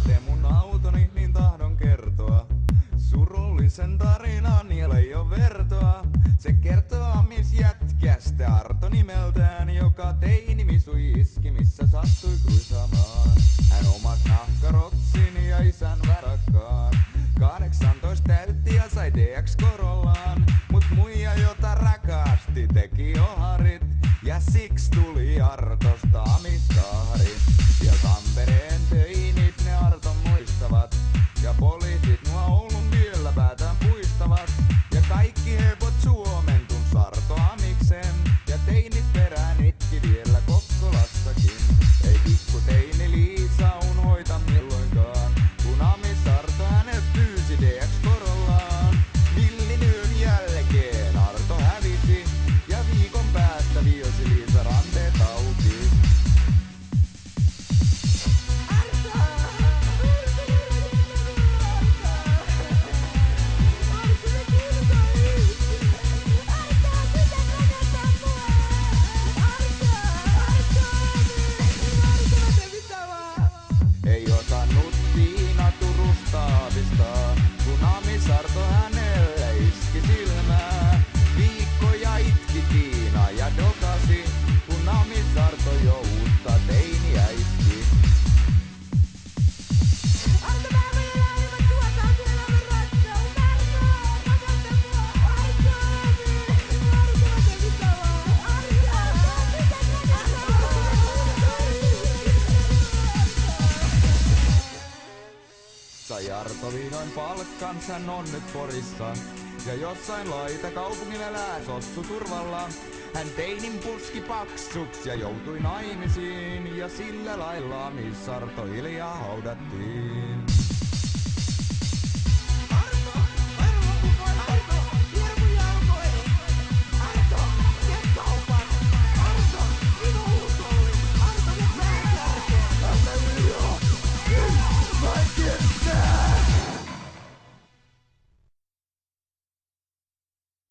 Tee mun autoni, niin tahdon kertoa surullisen tarinan, niillä ei oo vertoa. Se kertoo mis jätkästä Arto nimeltään, joka teini sui iski, missä sattui kruisaamaan. Hän omas nahkarotsin ja isän varakkaan. 18 täytti ja sai DX Corollaan. Mut muija, jota rakasti, teki oharit. Ja siksi tuli Artosta amiskahari. Ja Tampereen teinit ne Arton muistavat. Ja poliisit mua Oulun vielä päätään puistavat. Ja kaikki hepot Suomen tuns Arto amiksen. Ja teinit perään itki vielä Kokkolassakin. Ei pikku teini Liisa unhoita milloinkaan. Kun amis Arto hänet pyysi DX Corollaan. Villin yön jälkeen Arto hävisi. Ja viikon päästä viosi Liisa ranteet auki. Ei osannut Tiina Turusta aavistaa, kun amis Arto hänelle iski silmää. Viikkoja itki Tiina ja dokasi, kun amis Arto jo uutta teiniä iski. Arto päivällä aivan tuota on elämän rakkaus. Sai Arto vihdoin palkkansa, hän on nyt Porissa. Ja jossain laita kaupungin elää sossu turvalla. Hän teinin puski paksuks ja joutui naimisiin. Ja sillä lailla miss Arto hiljaa haudattiin.